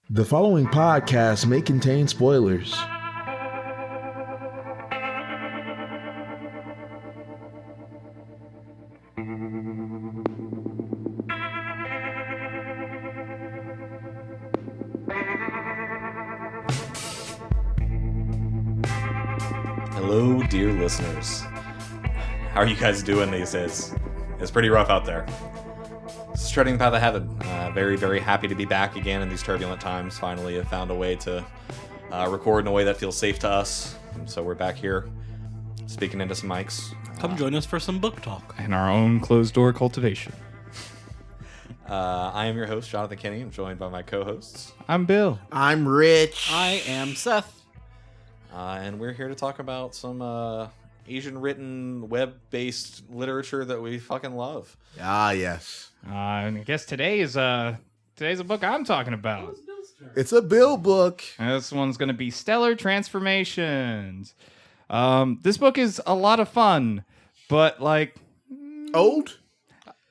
The following podcast may contain spoilers. Hello, dear listeners. How are you guys doing these days? It's pretty rough out there. It's treading the path of heaven. Very, very happy to be back again in these turbulent times. Finally, have found a way to record in a way that feels safe to us. And so we're back here, speaking into some mics. Come join us for some book talk. And our own closed-door cultivation. I am your host, Jonathan Kinney. I'm joined by my co-hosts. I'm Bill. I'm Rich. I am Seth. And we're here to talk about some Asian-written, web-based literature that we fucking love. Ah, yes. And I guess today's a book I'm talking about. It's a Bill book. And this one's going to be Stellar Transformations. This book is a lot of fun, but Old?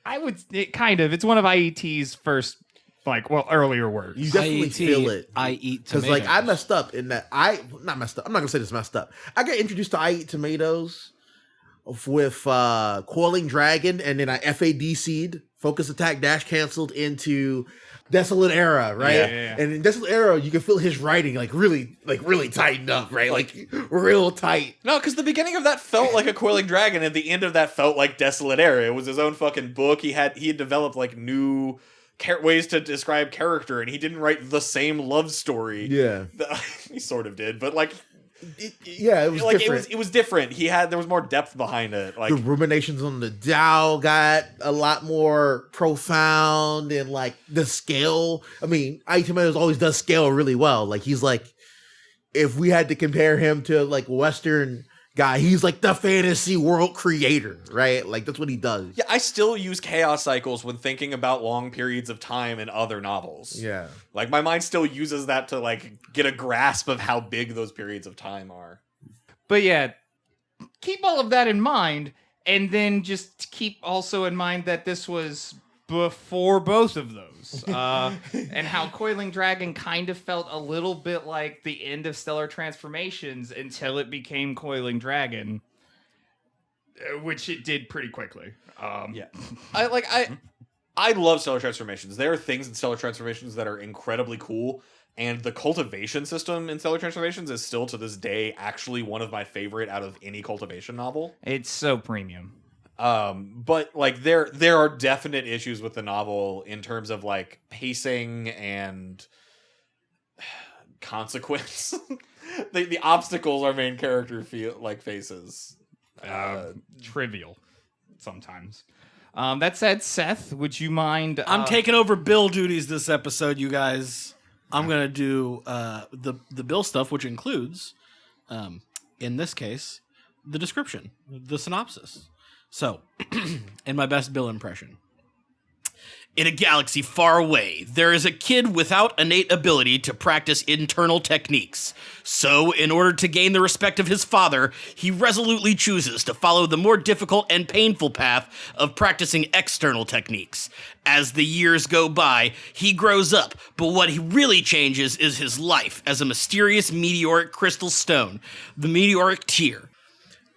It's one of IET's first, earlier works. You definitely feel it. I eat Because, tomatoes. I messed up in that. Not messed up. I'm not going to say this messed up. I got introduced to I Eat Tomatoes with Coiling Dragon, and then I FADC'd, Focus Attack Dash canceled into Desolate Era, right? Yeah. And in Desolate Era, you can feel his writing really tightened up, right? Like real tight. No, because the beginning of that felt like a Coiling Dragon, and the end of that felt like Desolate Era. It was his own fucking book. He had developed new ways to describe character, and he didn't write the same love story. Yeah. He sort of did, but It was different. it was different. There was more depth behind it. The ruminations on the Tao got a lot more profound, and the scale. I mean, I Eat Tomatoes always does scale really well. He's if we had to compare him to Western guy, he's the fantasy world creator, right? That's what he does. Yeah, I still use chaos cycles when thinking about long periods of time in other novels. Yeah. My mind still uses that to get a grasp of how big those periods of time are. But yeah, keep all of that in mind, and then just keep also in mind that this was before both of those. And how Coiling Dragon kind of felt a little bit like the end of Stellar Transformations until it became Coiling Dragon, which it did pretty quickly. Yeah. I love Stellar Transformations. There are things in Stellar Transformations that are incredibly cool, and the cultivation system in Stellar Transformations is still to this day actually one of my favorite out of any cultivation novel. It's so premium. But there are definite issues with the novel in terms of pacing and consequence. the obstacles our main character faces. Trivial sometimes. That said, Seth, would you mind? I'm taking over Bill duties this episode, you guys. I'm going to do the Bill stuff, which includes, in this case, the description, the synopsis. So, in my best Bill impression. In a galaxy far away, there is a kid without innate ability to practice internal techniques. So, in order to gain the respect of his father, he resolutely chooses to follow the more difficult and painful path of practicing external techniques. As the years go by, he grows up, but what he really changes is his life as a mysterious meteoric crystal stone, the meteoric tear.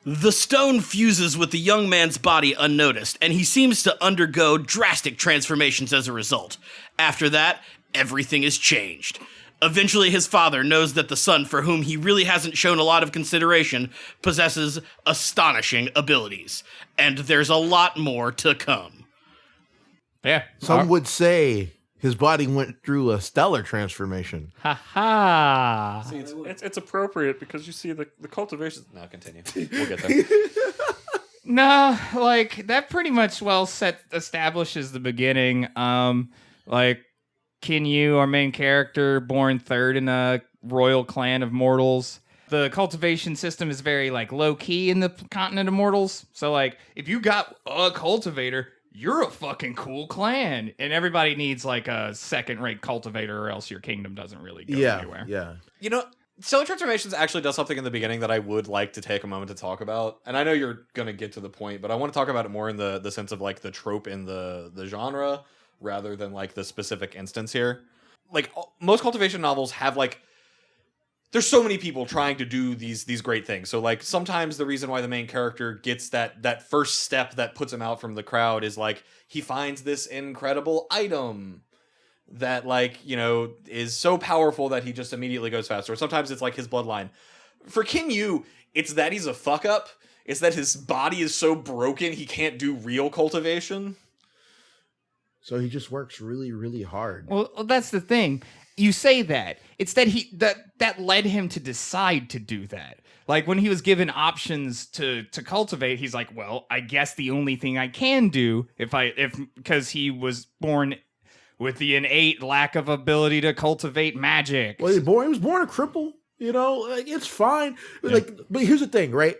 The stone fuses with the young man's body unnoticed, and he seems to undergo drastic transformations as a result. After that, everything is changed. Eventually, his father knows that the son, for whom he really hasn't shown a lot of consideration, possesses astonishing abilities. And there's a lot more to come. Yeah. Some would say his body went through a stellar transformation. Ha ha. See, it's appropriate because you see the cultivation. No, continue. We'll get there. No, that pretty much establishes the beginning. Kinyu, our main character, born third in a royal clan of mortals. The cultivation system is very low key in the continent of mortals. So if you got a cultivator, you're a fucking cool clan, and everybody needs a second-rate cultivator, or else your kingdom doesn't really go anywhere. Yeah. Stellar Transformations actually does something in the beginning that I would like to take a moment to talk about, and I know you're gonna get to the point, but I want to talk about it more in the sense of the trope in the genre rather than the specific instance here. like most cultivation novels have like there's so many people trying to do these great things. So like sometimes the reason why the main character gets that first step that puts him out from the crowd is like he finds this incredible item that like, you know, is so powerful that he just immediately goes faster. Or sometimes it's like his bloodline. For King Yu, it's that he's a fuck up. It's that his body is so broken he can't do real cultivation. So he just works really, really hard. Well, that's the thing. You say that. It's that that led him to decide to do that. Like when he was given options to cultivate, he's like, well, I guess the only thing I can do because he was born with the innate lack of ability to cultivate magic. Well, he was born a cripple, you know, like it's fine. Like, but here's the thing, right?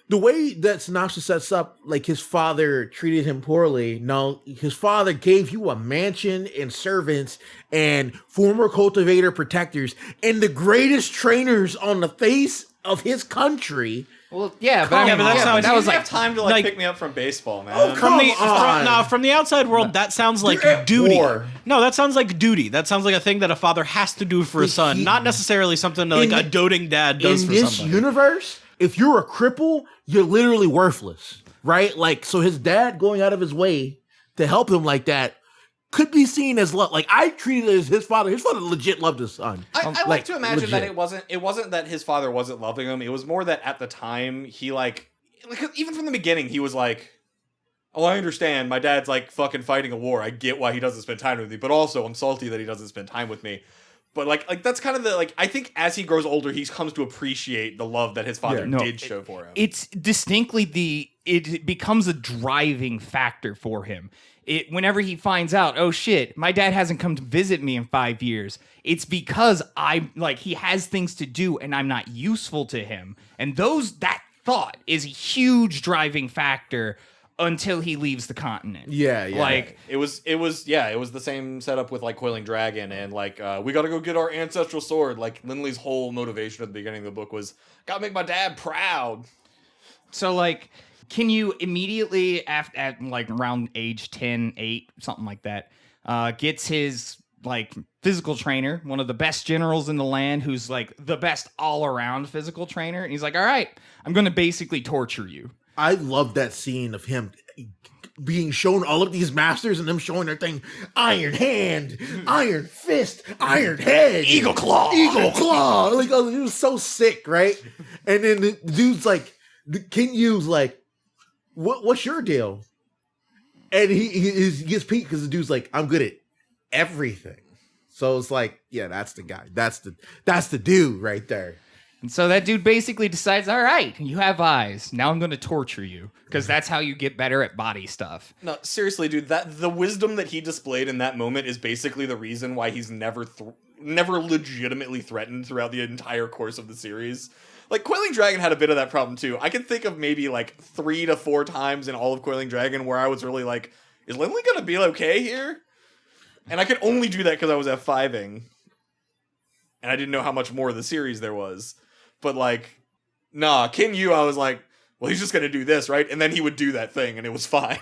The way that synopsis sets up, like his father treated him poorly. No, his father gave you a mansion and servants and former cultivator protectors and the greatest trainers on the face of his country. Well, yeah, but that was like time to like pick me up from baseball, man. Oh, from the outside world, that sounds like duty. No, that sounds like duty. That sounds like a thing that a father has to do for his son, not necessarily something that like a doting dad does for somebody. In this universe, if you're a cripple, you're literally worthless, right? Like, so his dad going out of his way to help him like that could be seen as love. Like, I treated it as his father. His father legit loved his son. I like to imagine that it wasn't that his father wasn't loving him. It was more that at the time he like even from the beginning he was like, oh, I understand. My dad's like fucking fighting a war. I get why he doesn't spend time with me, but also I'm salty that he doesn't spend time with me. But like that's kind of the like I think as he grows older, he comes to appreciate the love that his father did show for him. It's distinctly it becomes a driving factor for him. Whenever he finds out, oh shit, my dad hasn't come to visit me in 5 years. It's because he has things to do and I'm not useful to him. And that thought is a huge driving factor until he leaves the continent. Yeah. Like it was the same setup with like Coiling Dragon and like we got to go get our ancestral sword. Like Lindley's whole motivation at the beginning of the book was got to make my dad proud. So like, can you immediately at like around age 10, 8, something like that, gets his like physical trainer, one of the best generals in the land, who's like the best all around physical trainer, and he's like, all right, I'm going to basically torture you. I love that scene of him being shown all of these masters and them showing their thing: Iron Hand, Iron Fist, Iron Head, Eagle Claw. Like, oh, it was so sick, right? And then the dude's like, King Yu's like, what's your deal? And he gets peaked because the dude's like, I'm good at everything. So it's like, yeah, that's the guy. That's the dude right there. And so that dude basically decides, all right, you have eyes. Now I'm going to torture you because that's how you get better at body stuff. No, seriously, dude, that the wisdom that he displayed in that moment is basically the reason why he's never legitimately threatened throughout the entire course of the series. Like, Coiling Dragon had a bit of that problem, too. I can think of maybe, like, 3 to 4 times in all of Coiling Dragon where I was really like, is Lindley going to be okay here? And I could only do that because I was F5ing. And I didn't know how much more of the series there was. But, like, nah, King Yu, I was like, well, he's just going to do this, right? And then he would do that thing, and it was fine.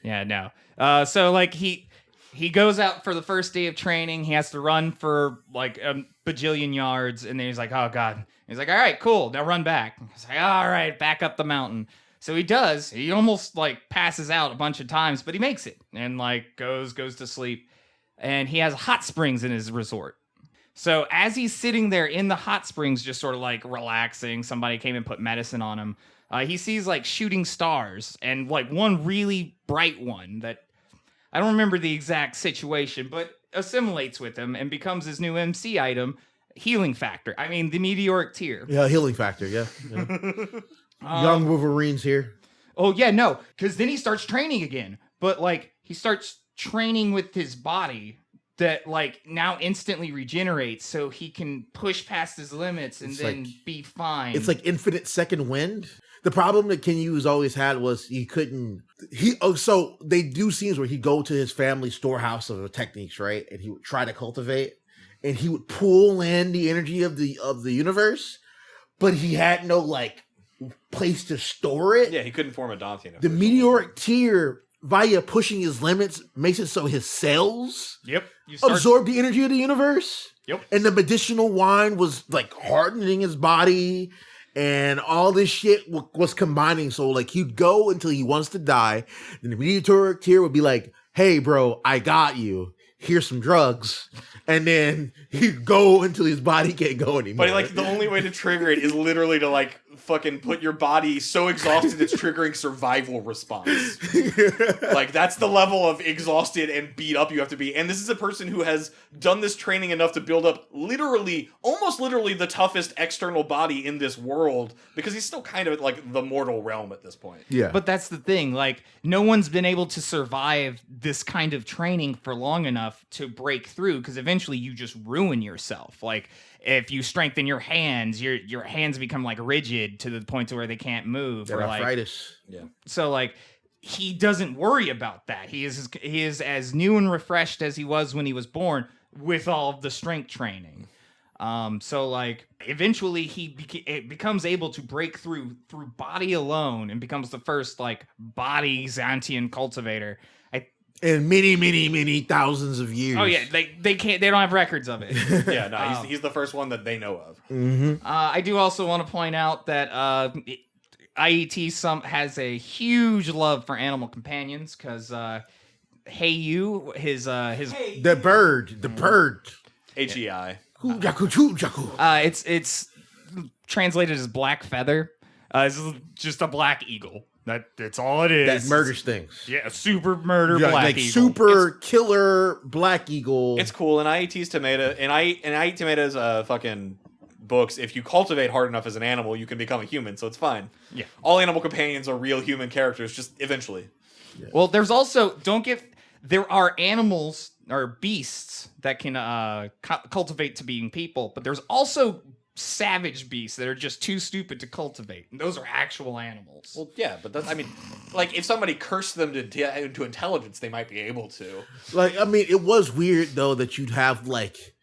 Yeah, no. So, like, he goes out for the first day of training. He has to run for, like, a bajillion yards. And then he's like, oh, God. He's like, all right, cool. Now run back. He's like, all right, back up the mountain. So he does. He almost, like, passes out a bunch of times, but he makes it. And, like, goes to sleep. And he has hot springs in his resort. So as he's sitting there in the hot springs, just sort of like relaxing, somebody came and put medicine on him. He sees like shooting stars and like one really bright one that I don't remember the exact situation, but assimilates with him and becomes his new MC item, Healing Factor. I mean, the meteoric tear. Yeah, Healing Factor. Yeah. Young Wolverine's here. Oh yeah, no, because then he starts training again, but like he starts training with his body that like now instantly regenerates so he can push past his limits and then be fine. It's like infinite second wind. The problem that King Yu's always had was so they do scenes where he'd go to his family storehouse of techniques, right? And he would try to cultivate and he would pull in the energy of the universe, but he had no like place to store it. Yeah, he couldn't form a Dantean. The meteoric tear via pushing his limits, makes it so his cells Yep. absorb the energy of the universe. Yep. And the medicinal wine was like hardening his body, and all this shit was combining. So like he'd go until he wants to die. And the mediator would be like, "Hey, bro, I got you. Here's some drugs." And then he'd go until his body can't go anymore. But like the only way to trigger it is literally to like fucking put your body so exhausted it's triggering survival response. Like that's the level of exhausted and beat up you have to be. And this is a person who has done this training enough to build up almost literally the toughest external body in this world, because he's still kind of like the mortal realm at this point. Yeah. But that's the thing. Like, no one's been able to survive this kind of training for long enough to break through, because eventually you just ruin yourself. Like, if you strengthen your hands, your hands become like rigid to the point to where they can't move. Or like, arthritis. Yeah. so like he doesn't worry about that. He is as new and refreshed as he was when he was born, with all of the strength training. So like eventually he becomes able to break through body alone and becomes the first like body Xantian cultivator. In many thousands of years. Oh yeah, they don't have records of it. Yeah, no, he's the first one that they know of. Mm-hmm. I do also want to point out that IET has a huge love for animal companions, because Hey You, his The bird. HEI. It's translated as black feather. It's just a black eagle. That's all it is. That murders things. Yeah, a super murder Yeah, black like eagle. super killer black eagle. It's cool. In IET's tomato, in I Eat Tomatoes fucking books, if you cultivate hard enough as an animal, you can become a human, so it's fine. Yeah. All animal companions are real human characters, just eventually. Yeah. Well, there's also there are animals or beasts that can cultivate to being people, but there's also savage beasts that are just too stupid to cultivate, and those are actual animals. Well, yeah, but that's, I mean, like, if somebody cursed them into intelligence, they might be able to. Like, I mean, it was weird though that you'd have like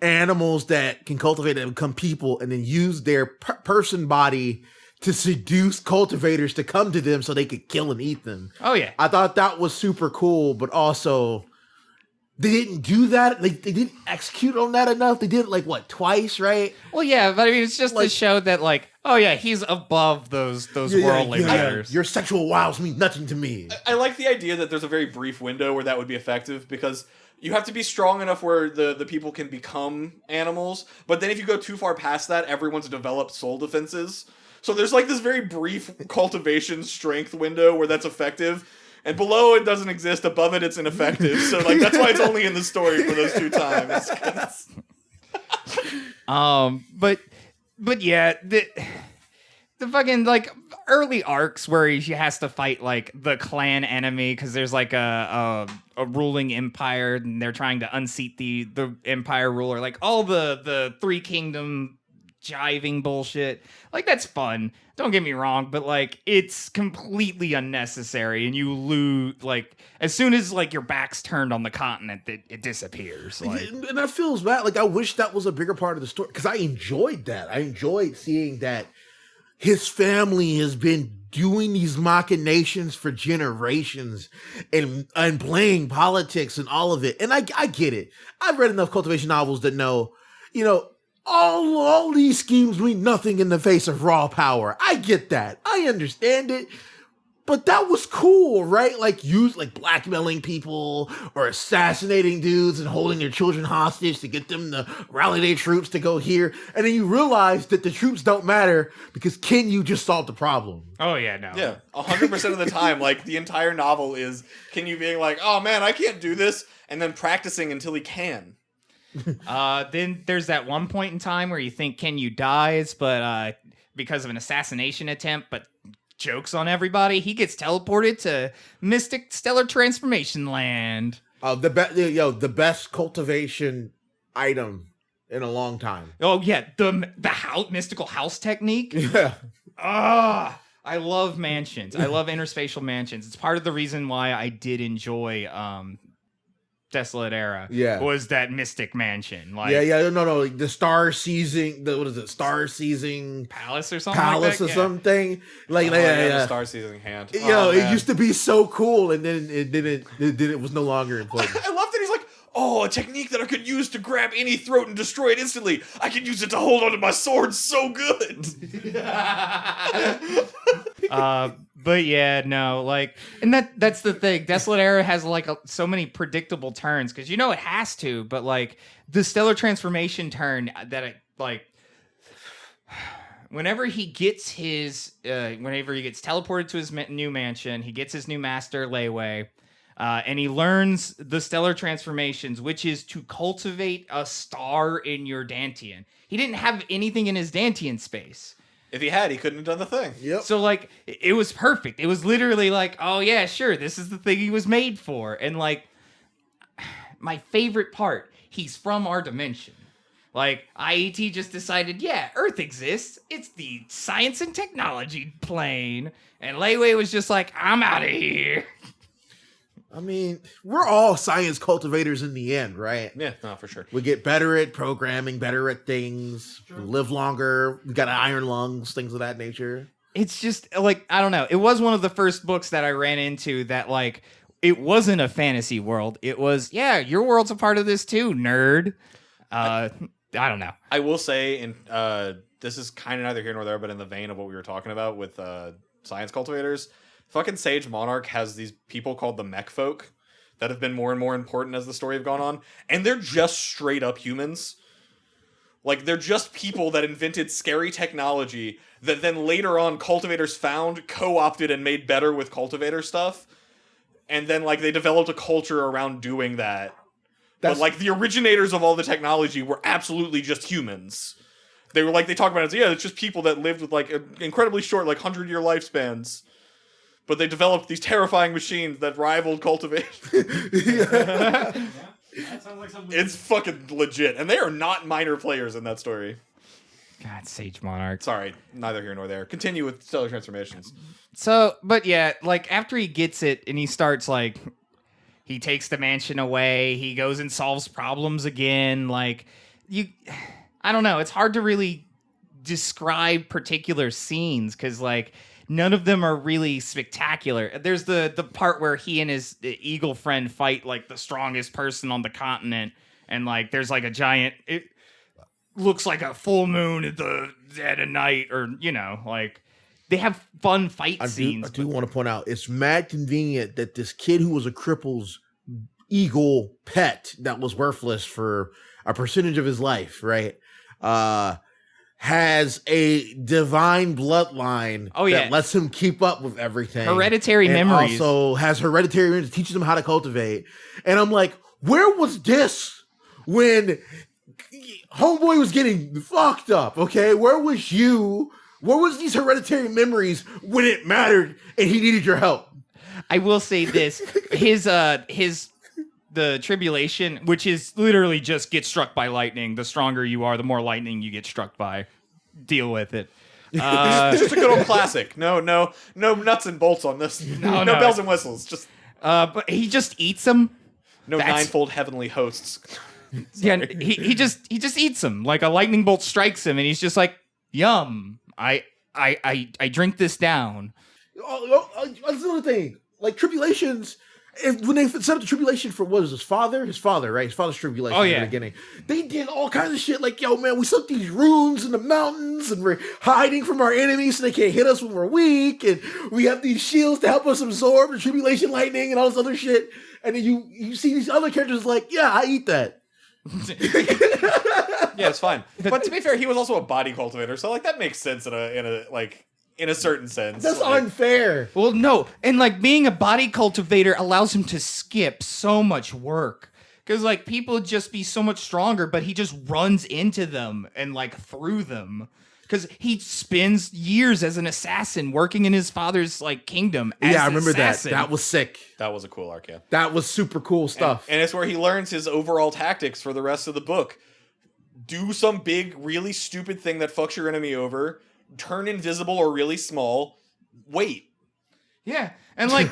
animals that can cultivate and become people, and then use their person body to seduce cultivators to come to them so they could kill and eat them. Oh yeah. I thought that was super cool, but also they didn't do that. They didn't execute on that enough. They did it like what, twice, right? Well, yeah, but I mean, it's just Like- to show that, like, oh yeah, he's above those worldly matters. Your sexual wiles mean nothing to me. I like the idea that there's a very brief window where that would be effective, because you have to be strong enough where the people can become animals, but then if you go too far past that, everyone's developed soul defenses. So there's like this very brief cultivation strength window where that's effective, and below it doesn't exist, above it it's ineffective. So like that's why it's only in the story for those two times. But yeah, the fucking like early arcs where he has to fight like the clan enemy, because there's like a ruling empire and they're trying to unseat the empire ruler, like all the three kingdom jiving bullshit. Like, that's fun, don't get me wrong, but like it's completely unnecessary, and you lose, like, as soon as like your back's turned on the continent, it disappears. Like, And that feels bad. Like, I wish that was a bigger part of the story, because I enjoyed that. I enjoyed seeing that his family has been doing these machinations for generations and playing politics and all of it. And I get it. I've read enough cultivation novels that know, all these schemes mean nothing in the face of raw power. I get that. I understand it. But that was cool, right? Like blackmailing people or assassinating dudes and holding their children hostage to get them to rally their troops to go here. And then you realize that the troops don't matter because Kenyu just solved the problem. oh yeah, no, Yeah, 100% of the time, like the entire novel is Kenyu being like, "Oh man, I can't do this," and then practicing until he can. Then there's that one point in time where you think Kenyu dies, but because of an assassination attempt, but jokes on everybody, he gets teleported to Mystic Stellar Transformation Land. The best cultivation item in a long time. Oh yeah, the mystical house technique. Yeah. I love mansions. I love interspatial mansions. It's part of the reason why I did enjoy Desolate Era. Yeah. Was that Mystic Mansion? Like, no, the Star Seizing, what is it? Star Seizing Palace or something. Palace like or that? something. Like, The star seizing hand. it used to be so cool, and then it was no longer important. I love that he's like, oh, a technique that I could use to grab any throat and destroy it instantly. I could use it to hold onto my sword so good. But yeah, no, like, and that's the thing. Desolate Era has like so many predictable turns because it has to, but like the stellar transformation turn that it like. Whenever he gets teleported to his new mansion, he gets his new master, Leeway, and he learns the stellar transformations, which is to cultivate a star in your Dantian. He didn't have anything in his Dantian space. If he had, he couldn't have done the thing. Yep. So, like, it was perfect. It was literally like, oh, yeah, sure, this is the thing he was made for. And, like, my favorite part, he's from our dimension. Like, IET just decided, yeah, Earth exists. It's the science and technology plane. And Leeway was just like, I'm out of here. I mean, we're all science cultivators in the end, right? Yeah, no, for sure. We get better at programming, better at things, we live longer, we got iron lungs, things of that nature. It's just, like, I don't know. It was one of the first books that I ran into that, like, it wasn't a fantasy world. It was, yeah, your world's a part of this too, nerd. I don't know. I will say, this is kind of neither here nor there, but in the vein of what we were talking about with science cultivators, fucking Sage Monarch has these people called the Mech Folk that have been more and more important as the story have gone on, and they're just straight up humans. Like, they're just people that invented scary technology that then later on cultivators found, co-opted, and made better with cultivator stuff. And then, like, they developed a culture around doing that. But, like, the originators of all the technology were absolutely just humans. They were like, they talk about it as, yeah, it's just people that lived with, like, incredibly short, like, 100-year lifespans. But they developed these terrifying machines that rivaled cultivation. That sounds like something. It's fucking legit. And they are not minor players in that story. God, Sage Monarch. Sorry, neither here nor there. Continue with Stellar Transformations. So, but yeah, like, after he gets it and he starts, like, he takes the mansion away, he goes and solves problems again, like, I don't know, it's hard to really describe particular scenes, because, like, none of them are really spectacular. There's the part where he and his eagle friend fight, like, the strongest person on the continent, and, like, there's, like, a giant, it looks like a full moon at the dead of night, or, like, they have fun fight scenes. I do want to point out, it's mad convenient that this kid who was a cripple's eagle pet that was worthless for a percentage of his life, right? Has a divine bloodline that lets him keep up with everything. Hereditary and memories. Also has hereditary memories, teaches him how to cultivate. And I'm like, where was this when homeboy was getting fucked up? Okay, where was you? Where was these hereditary memories when it mattered and he needed your help? I will say this: the tribulation, which is literally just get struck by lightning. The stronger you are, the more lightning you get struck by. Deal with it. It's just a good old classic. No nuts and bolts on this. No bells and whistles. Just but he just eats them. no ninefold heavenly hosts. Yeah, he just eats them. Like a lightning bolt strikes him, and he's just like, "Yum! I drink this down." That's another thing. Like tribulations, when they set up the tribulation for what was his father, right? His father's tribulation in the beginning. They did all kinds of shit like, yo, man, we set these runes in the mountains and we're hiding from our enemies so they can't hit us when we're weak. And we have these shields to help us absorb the tribulation lightning and all this other shit. And then you see these other characters like, yeah, I eat that. Yeah, it's fine. But to be fair, he was also a body cultivator, so like that makes sense in a certain sense. That's like, unfair. Well, no, and like being a body cultivator allows him to skip so much work. Because like people just be so much stronger, but he just runs into them and like through them. Because he spends years as an assassin working in his father's like kingdom. As I remember assassin. that. That was sick. That was a cool arc, yeah. That was super cool stuff. And it's where he learns his overall tactics for the rest of the book. Do some big, really stupid thing that fucks your enemy over. Turn invisible or really small. Wait. Yeah, and like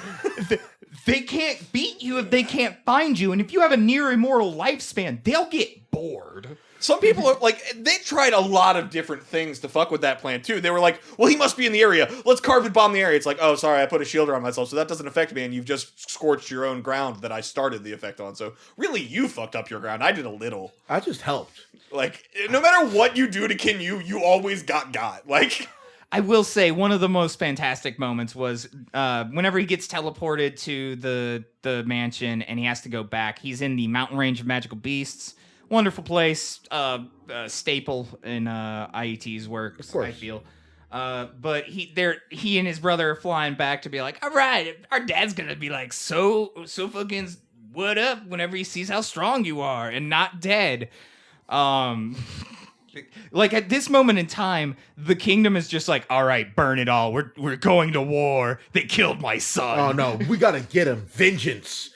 they can't beat you if they can't find you. And if you have a near immortal lifespan, they'll get bored. Some people are like, they tried a lot of different things to fuck with that plan too. They were like, well, he must be in the area. Let's carpet bomb the area. It's like, oh, sorry, I put a shield around myself, so that doesn't affect me, and you've just scorched your own ground that I started the effect on. So really, you fucked up your ground. I did a little. I just helped. Like, no matter what you do to Kinyu, you always got. Like, I will say one of the most fantastic moments was whenever he gets teleported to the mansion and he has to go back. He's in the mountain range of magical beasts. Wonderful place, staple in IET's work, I feel. But he and his brother are flying back to be like, all right, our dad's gonna be like so fucking what up whenever he sees how strong you are and not dead. Like at this moment in time, the kingdom is just like, all right, burn it all. We're going to war. They killed my son. Oh no, we gotta get him. Vengeance.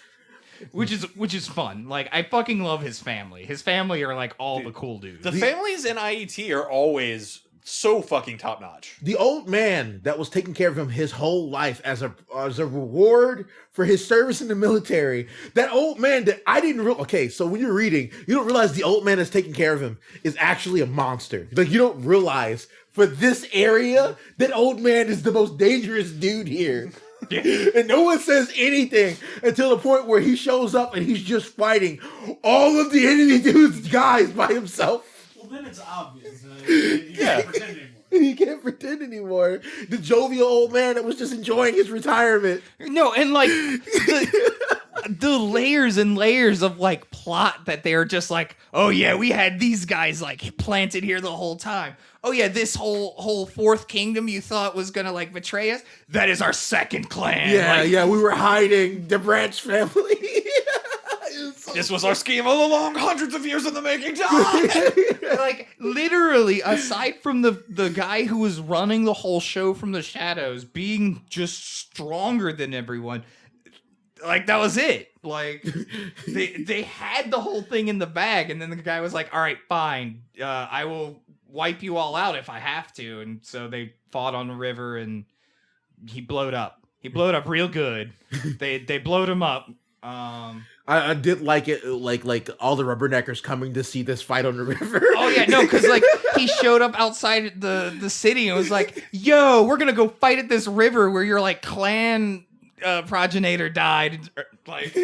Which is fun. Like, I fucking love his family. His family are like all the cool dudes. the families in IET are always so fucking top notch. The old man that was taking care of him his whole life as a reward for his service in the military. That old man that I didn't realize. Okay, so when you're reading, you don't realize the old man that's taking care of him is actually a monster. Like, you don't realize for this area, that old man is the most dangerous dude here. And no one says anything until the point where he shows up and he's just fighting all of the enemy dude's guys by himself. Well, then it's obvious. You can't pretend anymore. He can't pretend anymore. The jovial old man that was just enjoying his retirement. No, and like the layers and layers of like plot that they are just like, oh yeah, we had these guys like planted here the whole time. Oh yeah, this whole fourth kingdom you thought was gonna like betray us? That is our second clan. Yeah, we were hiding the Branch family. This was our scheme all along, hundreds of years in the making. Like literally, aside from the guy who was running the whole show from the shadows being just stronger than everyone, like that was it. Like they had the whole thing in the bag, and then the guy was like, all right, fine, I will wipe you all out if I have to. And so they fought on the river, and he blowed up. He blowed up real good. They blowed him up. I did like it, like all the rubberneckers coming to see this fight on the river. Oh yeah, no, because like he showed up outside the city and was like, "Yo, we're gonna go fight at this river where your like clan progenitor died. Like,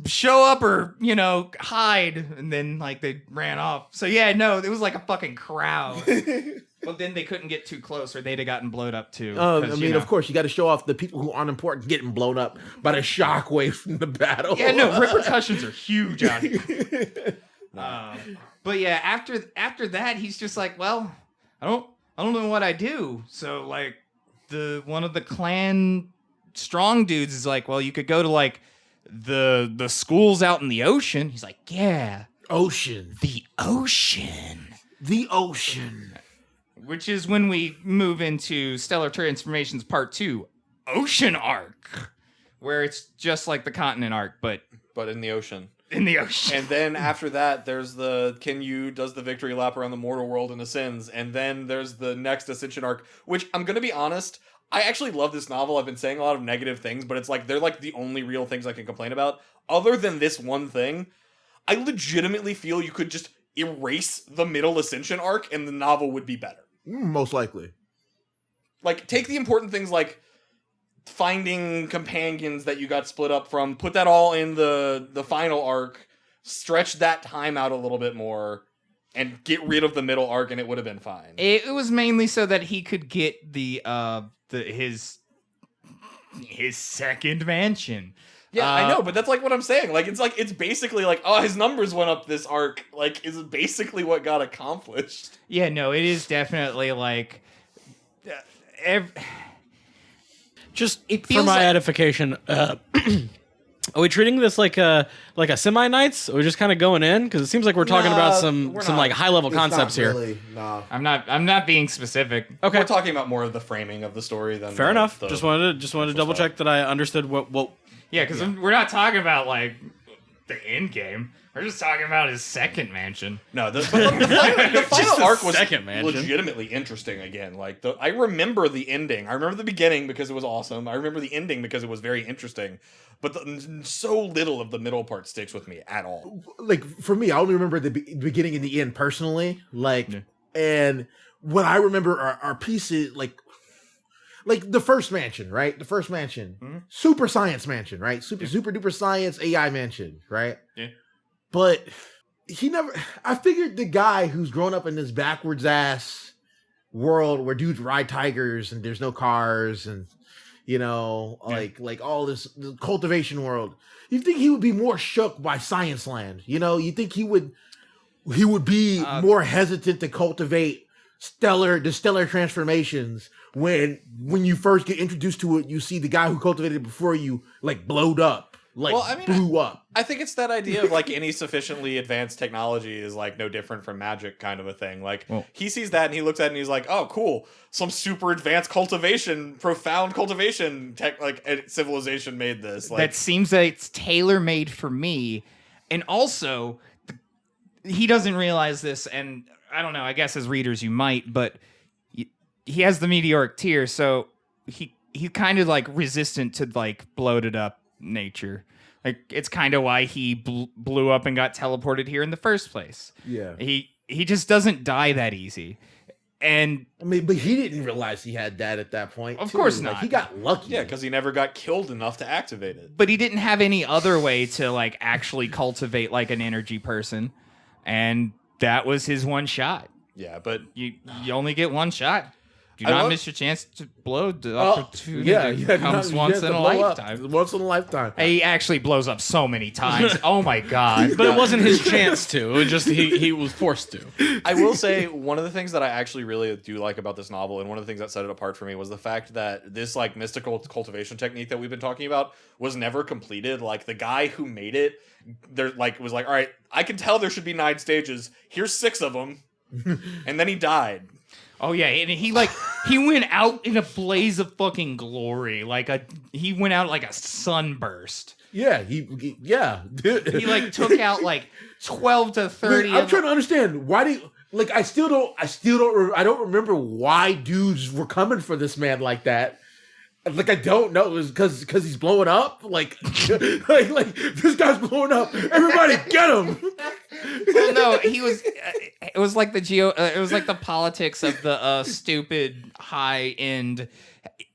show up or hide." And then like they ran off. So yeah, no, it was like a fucking crowd. But then they couldn't get too close, or they'd have gotten blown up too. I mean, of course, you got to show off the people who aren't important getting blown up by the shockwave from the battle. Yeah, no, repercussions are huge out here. But yeah, after that, he's just like, well, I don't know what I do. So like, one of the clan strong dudes is like, well, you could go to like the schools out in the ocean. He's like, yeah, ocean, the ocean. Which is when we move into Stellar Transformations Part 2, Ocean Arc, where it's just like the Continent Arc, but in the ocean. In the ocean. And then after that, there's the Kinyu does the victory lap around the mortal world and ascends, and then there's the next Ascension Arc, which I'm gonna be honest, I actually love this novel. I've been saying a lot of negative things, but it's like they're like the only real things I can complain about. Other than this one thing, I legitimately feel you could just erase the middle Ascension Arc and the novel would be better. Most likely. Like, take the important things like finding companions that you got split up from, put that all in the final arc, stretch that time out a little bit more, and get rid of the middle arc, and it would have been fine. It was mainly so that he could get his second mansion. Yeah, I know, but that's like what I'm saying. Like, it's basically like, oh, his numbers went up this arc. Like, is basically what got accomplished. Yeah, no, it is definitely like, just it for feels my like, edification. Are we treating this like a semi nights? Are we just kind of going in? Because it seems like we're talking about some like high level concepts really, here. No. I'm not being specific. Okay, we're talking about more of the framing of the story than fair enough. The just wanted to double check that I understood what. Yeah, because we're not talking about like the end game. We're just talking about his second mansion. No, the final arc was second mansion. legitimately interesting again. Like I remember the ending. I remember the beginning because it was awesome. I remember the ending because it was very interesting. But so little of the middle part sticks with me at all. Like for me, I only remember the beginning and the end personally. And what I remember are pieces like the first mansion, right? The first mansion, super science mansion, right? Super duper science AI mansion, right? Yeah. But I figured the guy who's grown up in this backwards ass world where dudes ride tigers and there's no cars and, like all this the cultivation world, you think he would be more shook by Science Land? You think he would be more hesitant to cultivate the stellar transformations when you first get introduced to it, you see the guy who cultivated it before you like blowed up, blew up. I think it's that idea of like any sufficiently advanced technology is like no different from magic kind of a thing. Like he sees that and he looks at it and he's like, oh, cool. Some super advanced profound cultivation civilization made this. Like, that seems that it's tailor-made for me. And also, he doesn't realize this, and I don't know, I guess as readers you might, but he has the meteoric tear, so he's kind of like resistant to like bloated up nature. Like it's kind of why he blew up and got teleported here in the first place. Yeah. He just doesn't die that easy. And I mean, but he didn't realize he had that at that point. Of course not. Like, he got lucky. Yeah, because he never got killed enough to activate it. But he didn't have any other way to like actually cultivate like an energy person. And that was his one shot. Yeah, but You only get one shot. Do not miss your chance to blow. The opportunity comes once in a lifetime. Once in a lifetime. He actually blows up so many times. Oh my god! But it wasn't his chance to. It was just he was forced to. I will say one of the things that I actually really do like about this novel, and one of the things that set it apart for me, was the fact that this like mystical cultivation technique that we've been talking about was never completed. Like the guy who made it, was like, all right, I can tell there should be 9 stages. Here's 6 of them, and then he died. Oh yeah, and he went out in a blaze of fucking glory, he went out like a sunburst. Yeah, he He took out like 12 to 30. I'm trying to understand why do you, I don't remember why dudes were coming for this man like that. I don't know. It was because he's blowing up. Like this guy's blowing up. Everybody get him. Well, no, he was. It was like it was like the politics of the stupid high end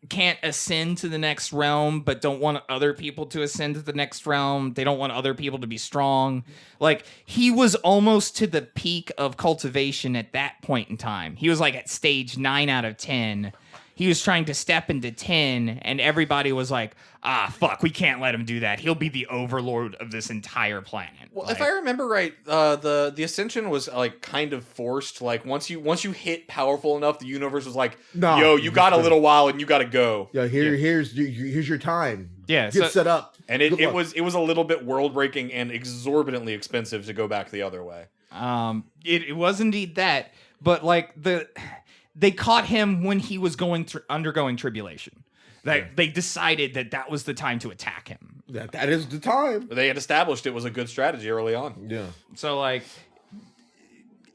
can't ascend to the next realm, but don't want other people to ascend to the next realm. They don't want other people to be strong. Like he was almost to the peak of cultivation at that point in time. He was like at stage 9 out of 10. He was trying to step into 10, and everybody was like, fuck, we can't let him do that. He'll be the overlord of this entire planet. Well, if I remember right, the ascension was kind of forced. Like once you hit powerful enough, the universe was like, no, yo, you got a little while and you got to go. Yeah, here's your time. Yeah, get set up. And it was a little bit world breaking and exorbitantly expensive to go back the other way. It was indeed that, but they caught him when he was undergoing tribulation. They decided that was the time to attack him. That is the time. They had established it was a good strategy early on. Yeah. So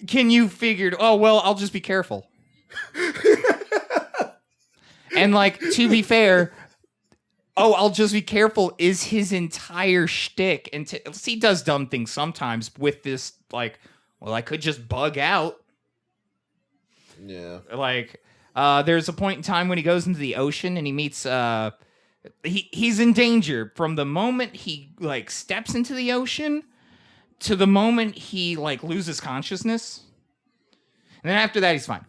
can you figured, oh well, I'll just be careful. And to be fair, I'll just be careful is his entire shtick. And he does dumb things sometimes with this I could just bug out. Yeah. There's a point in time when he goes into the ocean and he meets he's in danger from the moment he steps into the ocean to the moment he loses consciousness. And then after that he's fine.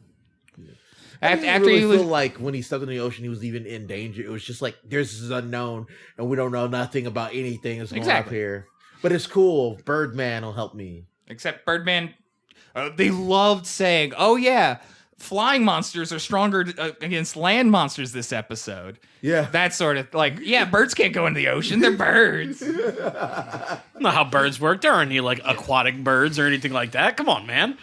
Yeah. After he was feel like when he stepped in the ocean he was even in danger. It was just this is unknown and we don't know nothing about anything that's going on up here. But it's cool. Birdman will help me. Except Birdman, they loved saying, "Oh yeah, flying monsters are stronger against land monsters this episode." Yeah. That sort of birds can't go into the ocean. They're birds. Not how birds work. There aren't any aquatic birds or anything like that. Come on, man.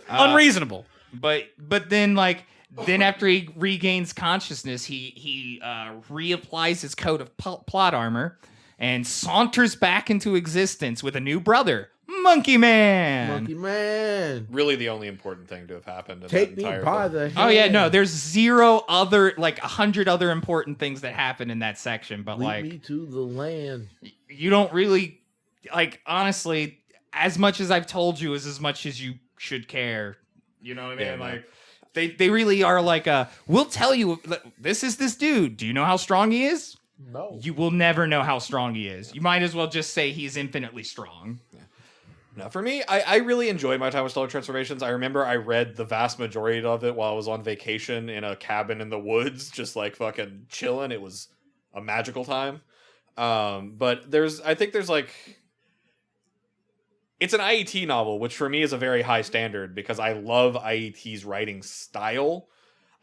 Unreasonable. But then after he regains consciousness, he reapplies his coat of plot armor and saunters back into existence with a new brother, Monkey Man. Monkey Man. Really, the only important thing to have happened in Take that me entire by book. the Oh yeah, hand. no, there's 0 other, like 100 other important things that happen in that section, but Lead like me to the land. you don't really, like, honestly, as much as I've told you is as much as you should care. You know what I mean? Yeah, no. Like they really are like we'll tell you this is this dude. Do you know how strong he is? No. You will never know how strong he is. You might as well just say he's infinitely strong. Now, for me, I really enjoyed my time with Stellar Transformations. I remember I read the vast majority of it while I was on vacation in a cabin in the woods, just like fucking chilling. It was a magical time. But I think there's like, it's an IET novel, which for me is a very high standard because I love IET's writing style.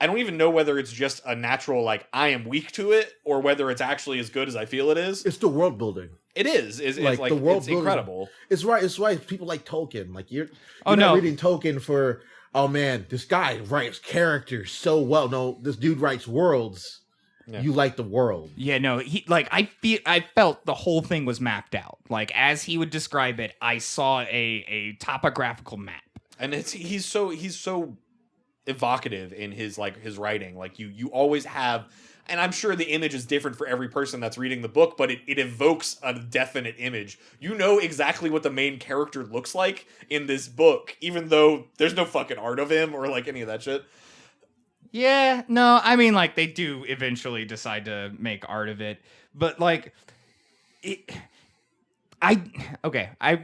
I don't even know whether it's just a natural, like, I am weak to it, or whether it's actually as good as I feel it is. It's the world building. It is. It's Like, like the world it's building. incredible. It's right. It's why people like Tolkien. Like you're Oh, not no. reading Tolkien for, oh man, this guy writes characters so well. No, this dude writes worlds. Yeah. You like the world. Yeah, no, I felt the whole thing was mapped out. Like as he would describe it, I saw a topographical map. And he's so evocative in his writing. Like you always have, and I'm sure the image is different for every person that's reading the book, but it evokes a definite image. You know exactly what the main character looks like in this book, even though there's no fucking art of him or like any of that shit. Yeah, no, I mean, like, they do eventually decide to make art of it, but, like,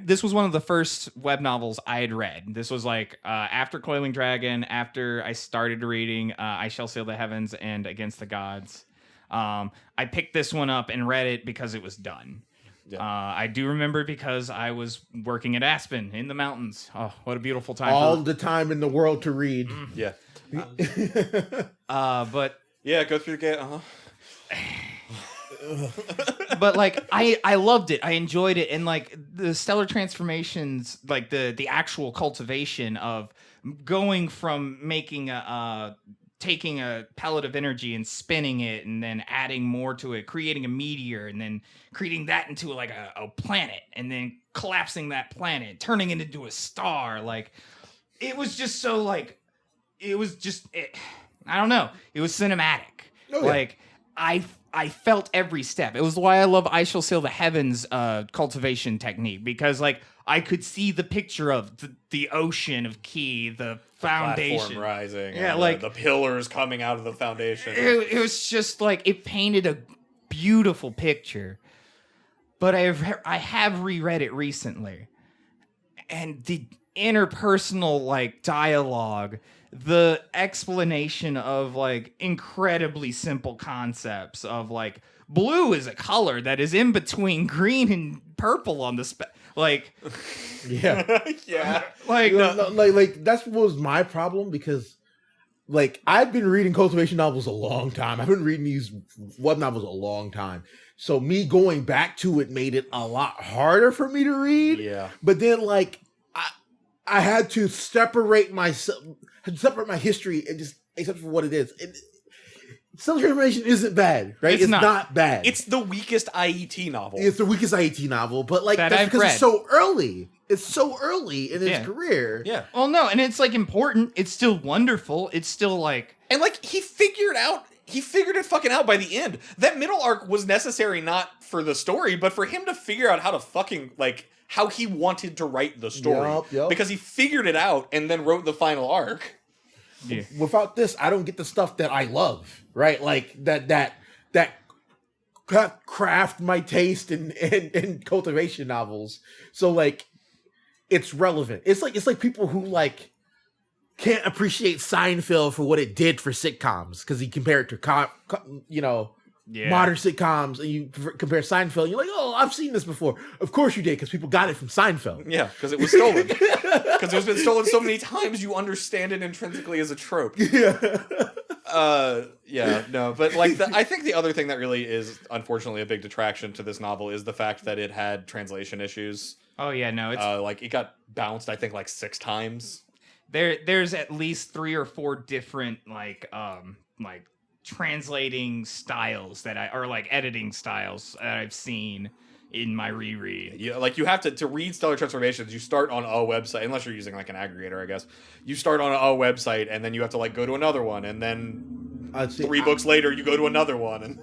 this was one of the first web novels I had read. This was, like, after Coiling Dragon, after I started reading I Shall Sail the Heavens and Against the Gods. I picked this one up and read it because it was done. Yeah. I do remember because I was working at Aspen in the mountains. Oh, what a beautiful time. All the time in the world to read. Yeah. But Yeah, go through the gate. but like I loved it. I enjoyed it, and like the stellar transformations, like the actual cultivation of going from making taking a pellet of energy and spinning it and then adding more to it, creating a meteor and then creating that into like a planet and then collapsing that planet, turning it into a star. Like it was just so like I don't know. It was cinematic. Oh, yeah. Like I felt every step. It was why I love I Shall Sail the Heavens cultivation technique, because like I could see the picture of the ocean of Key, the foundation Platform rising. Yeah, and like the pillars coming out of the foundation. it was just like it painted a beautiful picture. But I have reread it recently, and the interpersonal like dialogue, the explanation of like incredibly simple concepts of like blue is a color that is in between green and purple on the like Yeah. Yeah. like like that's what was my problem, because like I've been reading cultivation novels a long time. I've been reading these web novels a long time. So me going back to it made it a lot harder for me to read. Yeah. But then like I had to separate my history and just accept it for what it is. And Stellar Transformation isn't bad, right? It's It's not. not bad. It's the weakest IET novel. It's the weakest IET novel, but like That that's I've because read. it's so early. It's so early in its Yeah. career. Yeah. well no, and it's like important. It's still wonderful. It's still like And like he figured it fucking out by the end. That middle arc was necessary not for the story, but for him to figure out how to fucking like how he wanted to write the story. Yup. Because he figured it out and then wrote the final arc. yeah. Without this, I don't get the stuff that I love, right? Like that craft my taste in cultivation novels. So like, it's relevant. It's like people who like can't appreciate Seinfeld for what it did for sitcoms, because he compared it to modern sitcoms, and you compare Seinfeld, and you're like, oh, I've seen this before. Of course you did, because people got it from Seinfeld. Yeah, because it was stolen. Because it's been stolen so many times, you understand it intrinsically as a trope. Yeah. Yeah, no, but like, I think the other thing that really is, unfortunately, a big detraction to this novel is the fact that it had translation issues. Oh yeah, no, it's Like, it got bounced, I think, like 6 times. there's at least 3 or 4 different like translating styles or like editing styles that I've seen in my reread. Yeah, like you have to read Stellar Transformations, you start on a website, unless you're using like an aggregator, I guess. You start on a website, and then you have to like go to another one, and then 3 books later you go to another one. And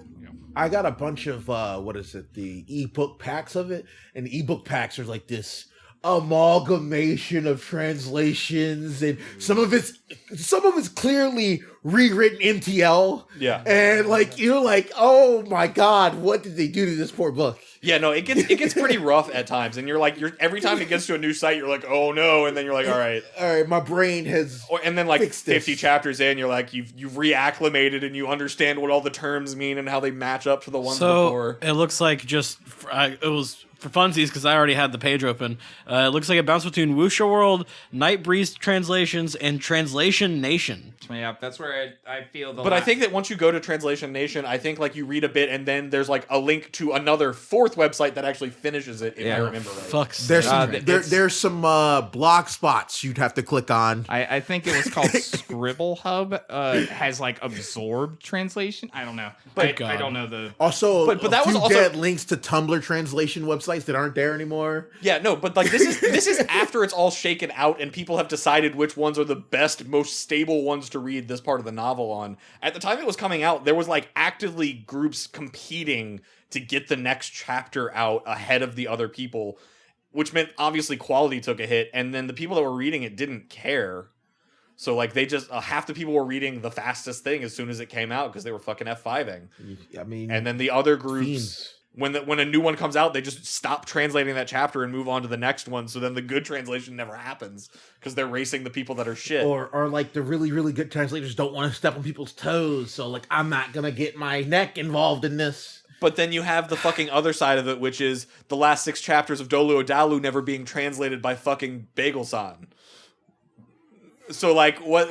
I got a bunch of the ebook packs of it, and the ebook packs are like this amalgamation of translations, and some of it's clearly rewritten MTL. Yeah. And like you're like, oh my god, what did they do to this poor book? yeah, no, it gets pretty rough at times, and you're every time it gets to a new site, you're like, oh no, and then you're like, all right, my brain has and then like fixed 50 this. chapters in, you're like you've reacclimated and you understand what all the terms mean and how they match up to the ones before. It looks like it was for funsies because I already had the page open. It looks like it bounced between Wuxia World, Night Breeze Translations, and Translation Nation. Yeah, that's where I feel the. But I think that once you go to Translation Nation, I think like you read a bit and then there's like a link to another 4th website that actually finishes it, if I remember right. Fuck's There's sake. some there's some blog spots you'd have to click on. I think it was called Scribble Hub. Has like absorbed translation. I don't know. But I don't know the. Also, But a that was few also- dead links to Tumblr translation websites that aren't there anymore. Yeah, no, but like this is after it's all shaken out and people have decided which ones are the best, most stable ones to read this part of the novel on. At the time it was coming out, there was like actively groups competing to get the next chapter out ahead of the other people, which meant obviously quality took a hit, and then the people that were reading it didn't care. So like they just half the people were reading the fastest thing as soon as it came out because they were fucking F5ing. I mean, And then the other groups, fiends. when a new one comes out, they just stop translating that chapter and move on to the next one. So then the good translation never happens because they're racing the people that are shit. or like the really, really good translators don't want to step on people's toes. So like, I'm not going to get my neck involved in this. But then you have the fucking other side of it, which is the last 6 chapters of Dolu Odalu never being translated by fucking Bagel-san. So like, what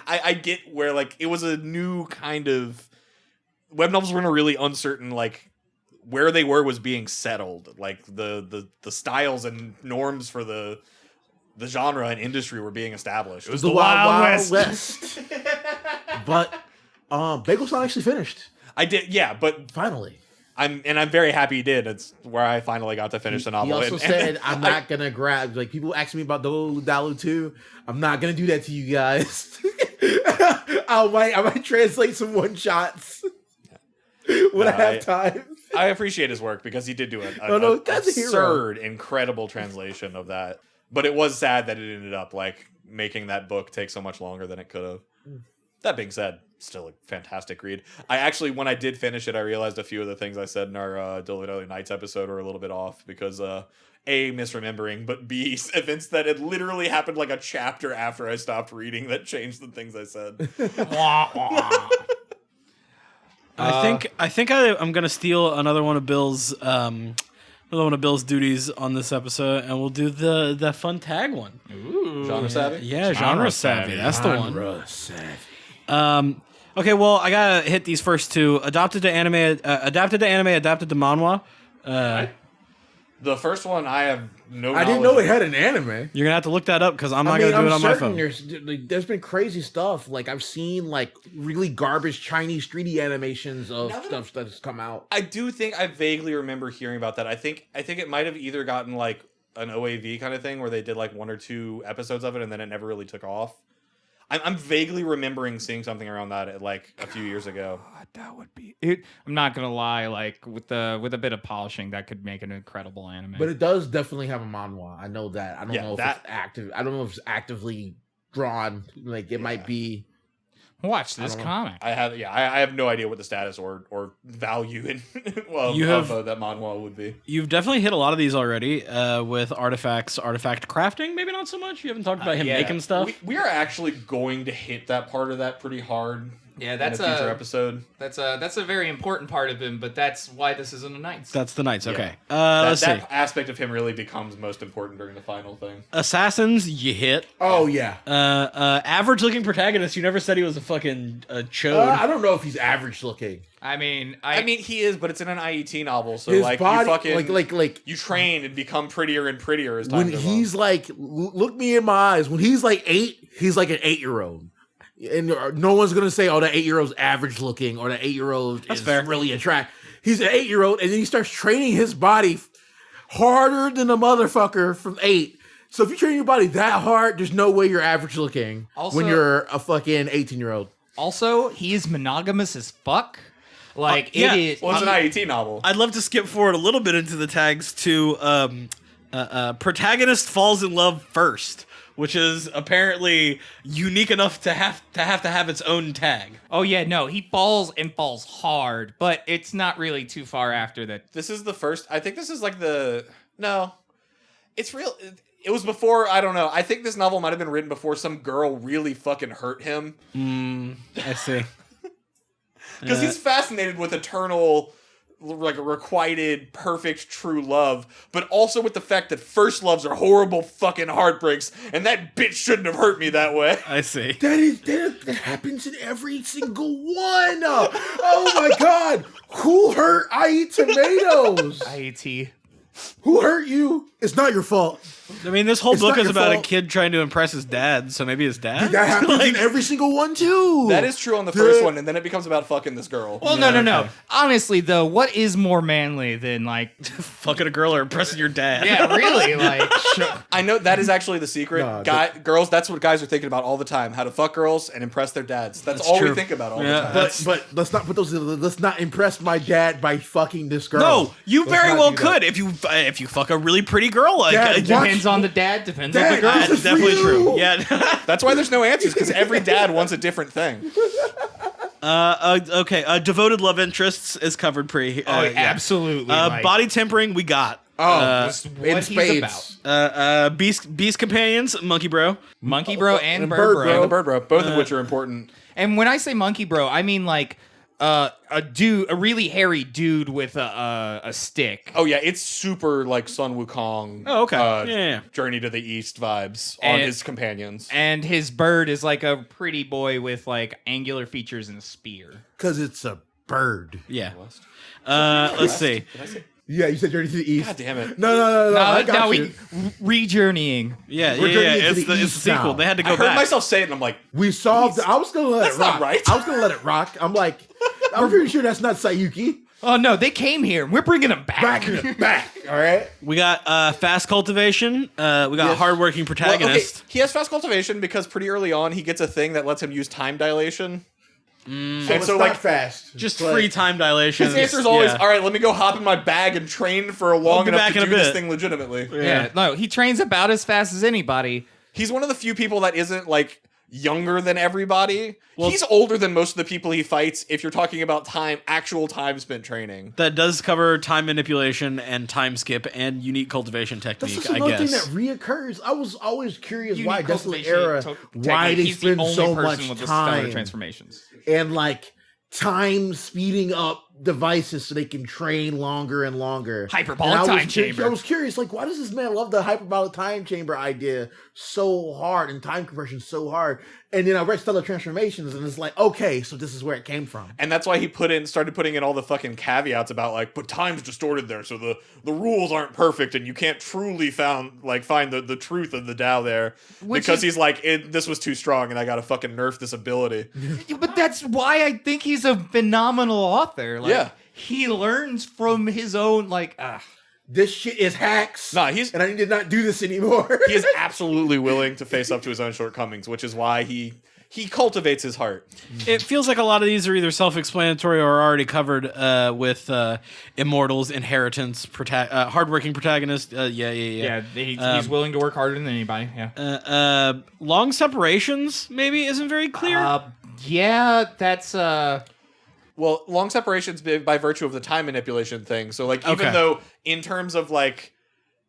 I get where like it was a new kind of web novels were in a really uncertain like where they were was being settled. Like the styles and norms for the genre and industry were being established. It was The the Wild West. But Bagel-san actually finished. I did, yeah, but Finally. I'm very happy he did. It's where I finally got to finish the novel. He also said, I'm not going to grab, like, people ask me about Dalu 2. I'm not going to do that to you guys. I might translate some one-shots when I have time. I appreciate his work because he did do an that's a hero. absurd, incredible translation of that. But it was sad that it ended up like making that book take so much longer than it could have. That being said, still a fantastic read. I actually, when I did finish it, I realized a few of the things I said in our Dolu Nights episode are a little bit off because A, misremembering, but B, events that had literally happened like a chapter after I stopped reading that changed the things I said. I think I'm gonna steal another one of Bill's duties on this episode, and we'll do the fun tag one. Ooh. Genre savvy? Yeah, genre savvy. That's the one. Genre savvy. Okay, well, I gotta hit these first two. Adapted to anime, adapted to manhwa. The first one I have no I didn't know it had an anime. You're gonna have to look that up because I'm not gonna do it on my phone. There's been crazy stuff. Like I've seen like really garbage Chinese 3D animations of stuff that's come out. I do think I vaguely remember hearing about that. I think it might have either gotten like an OAV kind of thing where they did like 1 or 2 episodes of it and then it never really took off. I'm vaguely remembering seeing something around that like a few years ago. God, that would be it. I'm not gonna lie, like with a bit of polishing, that could make an incredible anime. But it does definitely have a manhwa. I know that. I don't know if that- it's active. I don't know if it's actively drawn. Like it might be. Watch this I don't know. comic. I have no idea what the status or value in that manhwa would be. You've definitely hit a lot of these already with artifact crafting. Maybe not so much. You haven't talked about him making stuff. We are actually going to hit that part of that pretty hard. Yeah, in that's a future episode. That's a very important part of him, but that's why this isn't a Knights. That's the Knights. Okay. Yeah. Let's see. That aspect of him really becomes most important during the final thing. Assassins, you hit. Oh yeah. Average looking protagonist. You never said he was a fucking chode. I don't know if he's average looking. I mean, he is, but it's in an IET novel, so His like body, you fucking like you train and become prettier and prettier as time when goes he's on. like, look me in my eyes. When he's like 8, he's like an 8-year-old. And no one's gonna say, "Oh, that 8-year-old's average looking," or "that 8-year-old is fair. really attractive." He's an 8-year-old, and then he starts training his body harder than a motherfucker from 8. So if you train your body that hard, there's no way you're average looking Also- when you're a fucking 18-year-old. Also, he is monogamous as fuck. Like yeah. it is. Well, it's an IET novel. I'd love to skip forward a little bit into the tags to protagonist falls in love first, which is apparently unique enough to have its own tag. Oh yeah, no, he falls and falls hard, but it's not really too far after that. This is the first. I think this is like the no. It's real. It was before. I don't know. I think this novel might have been written before some girl really fucking hurt him I see. because he's fascinated with eternal, like requited, perfect, true love, but also with the fact that first loves are horrible fucking heartbreaks, and that bitch shouldn't have hurt me that way. I see. That happens in every single one. Oh my god, who hurt? I eat tomatoes. IET. Who hurt you? It's not your fault. I mean, this whole It's book not is your about fault. a kid trying to impress his dad, so maybe his dad? That happens Like- in every single one too. That is true on the first one, and then it becomes about fucking this girl. Well, Yeah, no. okay. Honestly, though, what is more manly than like? fucking a girl or impressing your dad. Yeah, really. Like, I know that is actually the secret. Nah, Girls, that's what guys are thinking about all the time: how to fuck girls and impress their dads. That's That's all true. we think about all Yeah, the time. but let's not put those. Let's not impress my dad by fucking this girl. No, you Let's very not well do that. could if you fuck a really pretty girl. Like, Dad, uh, watch- depends on the dad. Depends on Dad, the girl. this that's is for definitely you. true. Yeah. That's why there's no answers, because every dad wants a different thing. Okay. Devoted love interests is covered pretty. Oh, yeah. absolutely. like, Body tempering, we got. was in what he's spades. about. Beast companions, monkey bro. Monkey bro and and bird bird bro. bro. And the bird bro, both of which are important. And when I say monkey bro, I mean like a really hairy dude with a stick. Oh yeah, it's super like Sun Wukong. Oh, okay. Yeah. Journey to the East vibes on And- his companions. And his bird is like a pretty boy with like angular features and a spear. Because it's a bird. Yeah. Let's see. Did I say? Yeah, you said Journey to the East. God damn it! No. I got you. Re-journeying. Yeah. We're turning into It's the the East sequel. now. They had to I go heard back. myself say it, and I'm like, We solved. I was gonna let That's it rock. not right. I was gonna let it rock. I'm like, I'm pretty sure that's not Sayuki. Oh no, they came here. We're bringing them back. Back. All right. We got fast cultivation. We got Yes. hardworking well, okay, protagonist. he has fast cultivation because pretty early on he gets a thing that lets him use time dilation. So And it's so, not like, fast. Just but- free time dilation. His answer is always, Yeah. all right, let me go hop in my bag and train for long be enough back to in a do this bit." thing legitimately. Yeah, no, he trains about as fast as anybody. He's one of the few people that isn't like younger than everybody. He's older than most of the people he fights if you're talking about actual time spent training. That does cover time manipulation and time skip and unique cultivation That's technique, just I another thing guess. that reoccurs. I was always curious Unique why Desolate cultivation Era, technique. why they He's the spend only so person much with the stellar time transformations. and like time speeding up devices so they can train longer and longer. Hyperbolic And I was time chamber. I was curious, like, why does this man love the hyperbolic time chamber idea so hard and time compression so hard? And then I read Stellar Transformations, and it's like, okay, so this is where it came from. And that's why he started putting in all the fucking caveats about like, but time's distorted there, so the rules aren't perfect, and you can't truly find the truth of the Tao there. Which Because is- he's like, this was too strong, and I gotta fucking nerf this ability. But that's why I think he's a phenomenal author. Like, Yeah. he learns from his own This shit is hacks. Nah, and I did not do this anymore. he is absolutely willing to face up to his own shortcomings, which is why he cultivates his heart. It feels like a lot of these are either self-explanatory or already covered with Immortals, Inheritance, hardworking protagonist. he's willing to work harder than anybody. Yeah. Long separations maybe isn't very clear. Yeah, that's Well, long separations by virtue of the time manipulation thing. So, like, even Okay. though in terms of like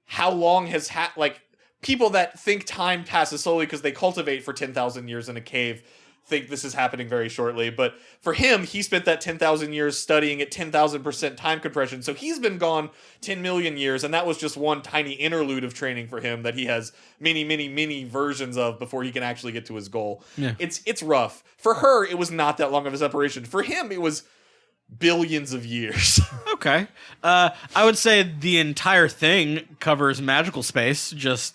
how long has like people that think time passes slowly because they cultivate for 10,000 years in a cave think this is happening very shortly. But for him, he spent that 10,000 years studying at 10,000% time compression. So he's been gone 10 million years, and that was just one tiny interlude of training for him that he has many versions of before he can actually get to his goal. Yeah. It's rough. For her, it was not that long of a separation. For him, it was billions of years. Okay. I would say the entire thing covers magical space, just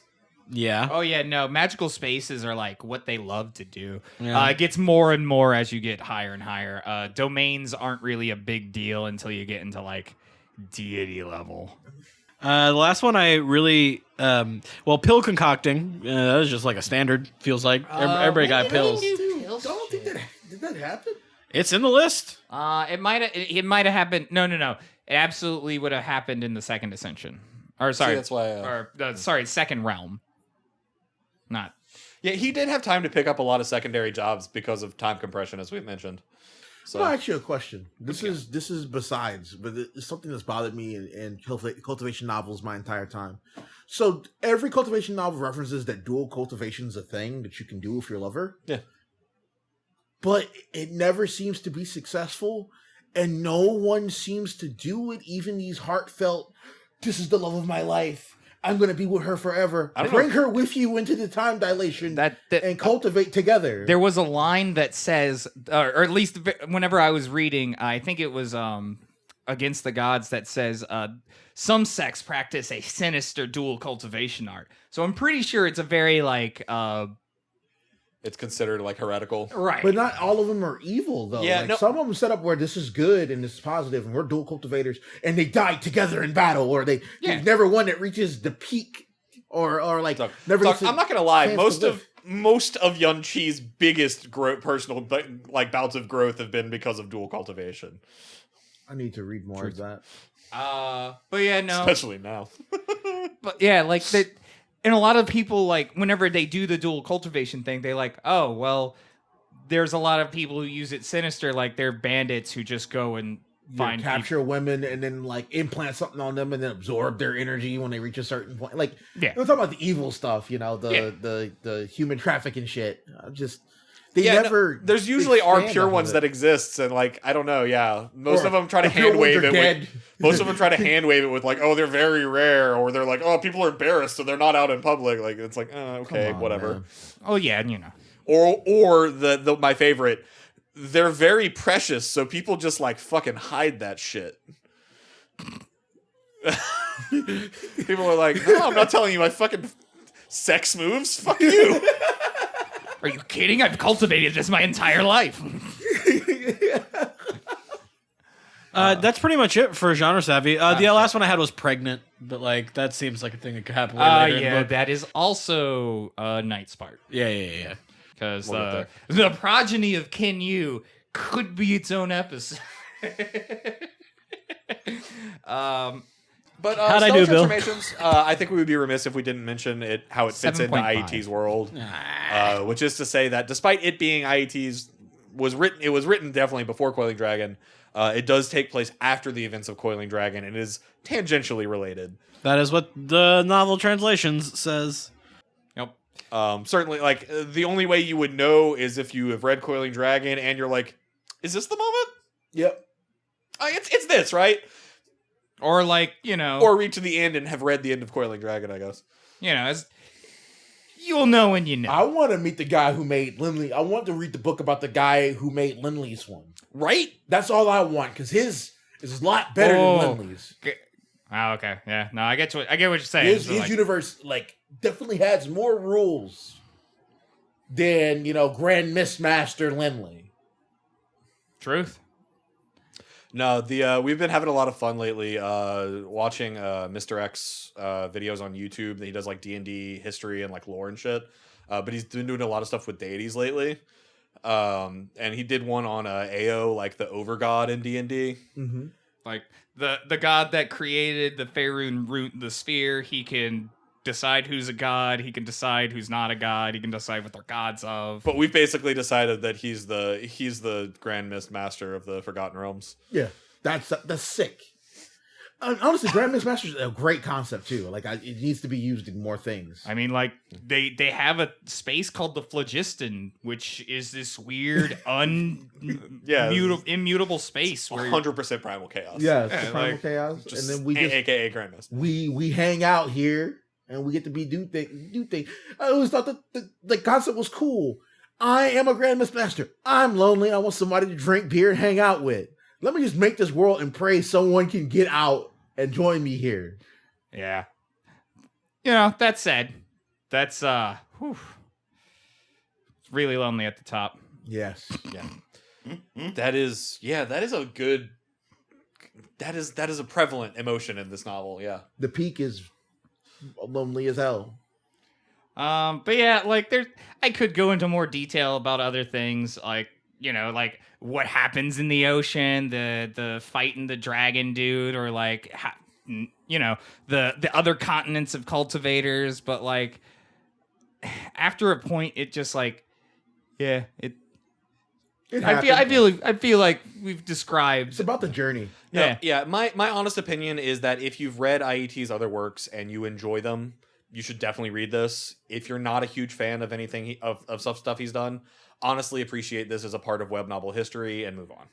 Yeah. Oh yeah, no. Magical spaces are like what they love to do. Yeah. It gets more and more as you get higher and higher. Domains aren't really a big deal until you get into like deity level. The last one I really, pill concocting. That was just like a standard. Feels like everybody got pills. Don't think that did that happen. It's in the list. It might have happened. No. It absolutely would have happened in the second ascension. Or sorry, that's why. Second realm. Not. Yeah, he did have time to pick up a lot of secondary jobs because of time compression, as we've mentioned. So, So I actually a question. This is besides, but it's something that's bothered me in cultivation novels my entire time. So every cultivation novel references that dual cultivation is a thing that you can do with your lover. Yeah. But it never seems to be successful, and no one seems to do it. Even these heartfelt, "This is the love of my life. I'm going to be with her forever. I don't Bring know. her with you into the time dilation That and cultivate together." There was a line that says, or at least whenever I was reading, I think it was Against the Gods that says, some sects practice a sinister dual cultivation art. So I'm pretty sure it's a very like, it's considered like heretical. right. But not all of them are evil, though. Yeah, like, no- some of them set up where this is good and this is positive, and we're dual cultivators, and they die together in battle, or there's never one that reaches the peak, or like Doc, never. Doc, gets a I'm not gonna lie. chance to live. Most of Yun Chi's biggest personal like bouts of growth have been because of dual cultivation, I need to read more of that. But yeah, no. especially now. But yeah, like that. And a lot of people, like, whenever they do the dual cultivation thing, they like, oh, well, there's a lot of people who use it sinister, like they're bandits who just go and find Capture women and then like implant something on them and then absorb their energy when they reach a certain point. Like, Yeah. we're talking about the evil stuff, you know, the human trafficking shit. They Yeah, never. there's usually are expand pure on ones it. that exist, and like I don't know. Yeah, most Or of them try to the pure hand ones wave are it. dead. Most of them try to hand wave it with like, oh, they're very rare, or they're like, oh, people are embarrassed, so they're not out in public. Like it's like, okay, Come on, whatever. man. Oh yeah, and you know. Or the my favorite, they're very precious, so people just like fucking hide that shit. People are like, no, I'm not telling you my fucking sex moves. Fuck you. Are you kidding? I've cultivated this my entire life. That's pretty much it for genre savvy. The last one I had was pregnant, but like that seems like a thing that could happen. Way later in the Yeah, book. that is also Night's part. Yeah. Because We'll get the progeny of Ken Yu could be its own episode. But How'd I Stellar do, Bill? Transformations, I think we would be remiss if we didn't mention it, how it fits into 7.5. IET's world, which is to say that despite it being IET's it was written definitely before Coiling Dragon. It does take place after the events of Coiling Dragon, and is tangentially related. That is what the novel translations says. Nope. Certainly, like the only way you would know is if you have read Coiling Dragon and you're like, "Is this the moment? Yep. It's this, right?" Or like, you know, Or reach to the end and have read the end of Coiling Dragon, I guess. you know, as you'll know when you know. I want to meet the guy who made Lindley. I want to read the book about the guy who made Lindley's one. Right? That's all I want, because his is a lot better than Lindley's. Oh, okay. Yeah. No, I get what you're saying. His, So, his like, universe definitely has more rules than Grand Master Lindley. truth. No, we've been having a lot of fun lately watching Mr. X videos on YouTube. He does like D&D history and like lore and shit. But he's been doing a lot of stuff with deities lately. And he did one on AO, like the Overgod in D&D. Mm-hmm. Like the god that created the Faerun root, the sphere, he can decide who's a god. He can decide who's not a god. He can decide what they're gods of. But we've basically decided that he's the Grand Master of the Forgotten Realms. Yeah, that's sick. Honestly, Grand Master is a great concept too. Like, it needs to be used in more things. I mean, like they have a space called the Phlogiston, which is this weird immutable space where 100% primal chaos. Yeah, it's Yeah, the Primal like, Chaos, Just, and then we just AKA Grandmaster. we hang out here and we get to do things. I always thought that the concept was cool. I am a Grand Master. I'm lonely. I want somebody to drink beer and hang out with. Let me just make this world and pray someone can get out and join me here. yeah. You know, that said, That's it's really lonely at the top. Yes. Yeah. That is a good. That is a prevalent emotion in this novel. Yeah. The peak is lonely as hell. But yeah, like I could go into more detail about other things, like like what happens in the ocean, the fighting the dragon dude, or like the other continents of cultivators. But like after a point, it just like I feel like we've described. It's about the journey. Yeah. My honest opinion is that if you've read IET's other works and you enjoy them, you should definitely read this. If you're not a huge fan of anything of stuff he's done, honestly appreciate this as a part of web novel history and move on.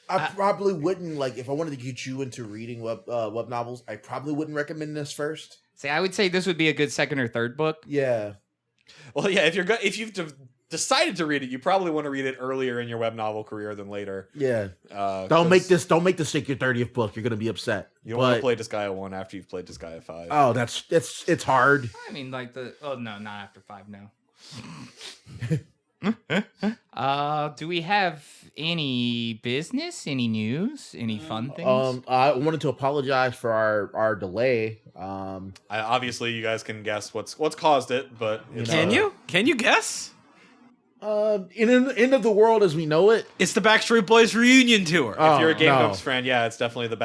I probably wouldn't, like, if I wanted to get you into reading web novels, I probably wouldn't recommend this first. See, I would say this would be a good second or third book. Yeah. Well, yeah, if you've decided to read it, you probably want to read it earlier in your web novel career than later. Yeah. Don't make this take your 30th book. You're gonna be upset. You don't want to play Disgaea 1 after you've played Disgaea 5. Oh, it's hard. I mean, like no, not after 5, no. Do we have any business, any news, any fun things? I wanted to apologize for our delay. Obviously, you guys can guess what's caused it, but Can you guess? In the end of the world as we know it, It's the Backstreet Boys reunion tour. If you're a Game Grumps fan, yeah, it's definitely the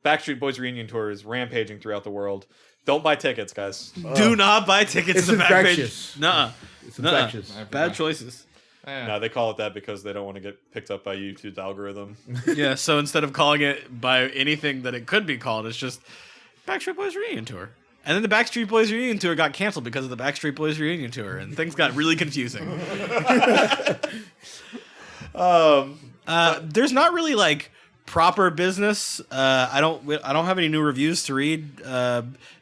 Backstreet Boys reunion tour is rampaging throughout the world. Don't buy tickets, guys. Do not buy tickets it's to the infectious. Backstreet. Nuh-uh. It's infectious. Bad choices. No, they call it that because they don't want to get picked up by YouTube's algorithm. Yeah, so instead of calling it by anything that it could be called, it's just Backstreet Boys reunion tour. And then the Backstreet Boys reunion tour got canceled because of the Backstreet Boys reunion tour, and things got really confusing. There's not really like proper business. I don't have any new reviews to read.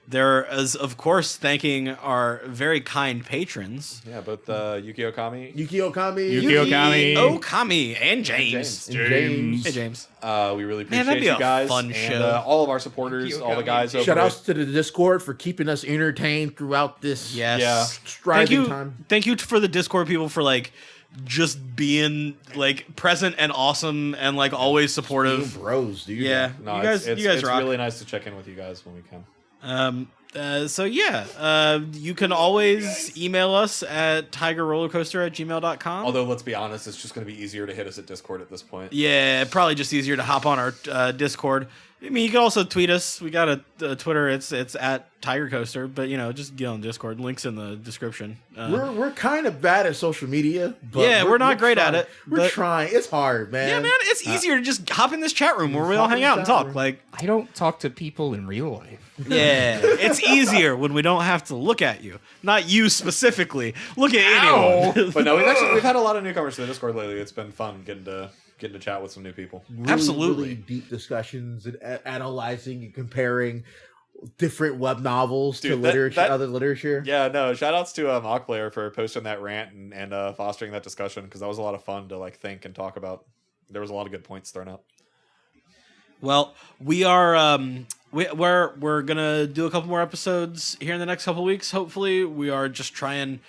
There is, of course, thanking our very kind patrons. Yeah, but Yukio Kami, Okami, and James. James. Hey, James. We really appreciate that'd be you a guys. fun and, show. all of our supporters, all the guys over Shout at- outs to the Discord for keeping us entertained throughout this Yes. striving time. Thank you for the Discord people for like just being like present and awesome and like always supportive. Being bros, dude. Yeah, No, you guys it's rock. really nice to check in with you guys when we can. You can always email us at tigerrollercoaster@gmail.com. Although, let's be honest, it's just going to be easier to hit us at Discord at this point. Yeah, probably just easier to hop on our Discord. I mean, you can also tweet us. We got a Twitter. It's at Tiger Coaster, but just get on Discord. Links in the description. We're kind of bad at social media. But Yeah, we're not great trying. at it, We're but- trying. It's hard, man. Yeah, man, it's easier to just hop in this chat room where we all hop in hang the out and chat talk. room. Like, I don't talk to people in real life. yeah, it's easier when we don't have to look at you. Not you specifically. Look at anyone. But no, we've had a lot of newcomers to the Discord lately. It's been fun getting to chat with some new people. Absolutely. really deep discussions and analyzing and comparing different web novels to Dude, literature, other literature. Yeah, no, shout outs to Mockplayer for posting that rant and fostering that discussion, because that was a lot of fun to like think and talk about. There was a lot of good points thrown up. Well, we are we're gonna do a couple more episodes here in the next couple weeks. Hopefully, we are just trying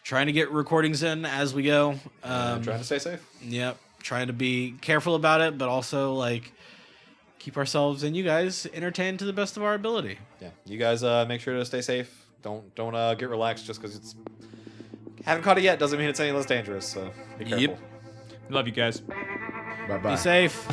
to get recordings in as we go. Trying to stay safe. Yep, trying to be careful about it, but also like keep ourselves and you guys entertained to the best of our ability. Yeah, you guys make sure to stay safe. Don't get relaxed just because it's haven't caught it yet doesn't mean it's any less dangerous. So be careful. Yep. Love you guys. Bye bye. Be safe.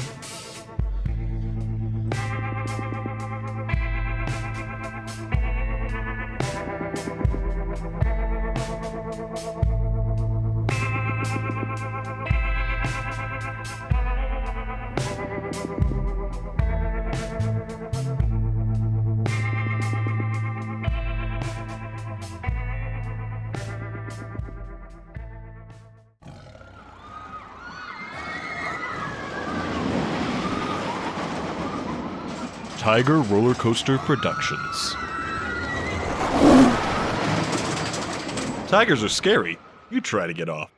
Tiger Roller Coaster Productions. Tigers are scary. You try to get off.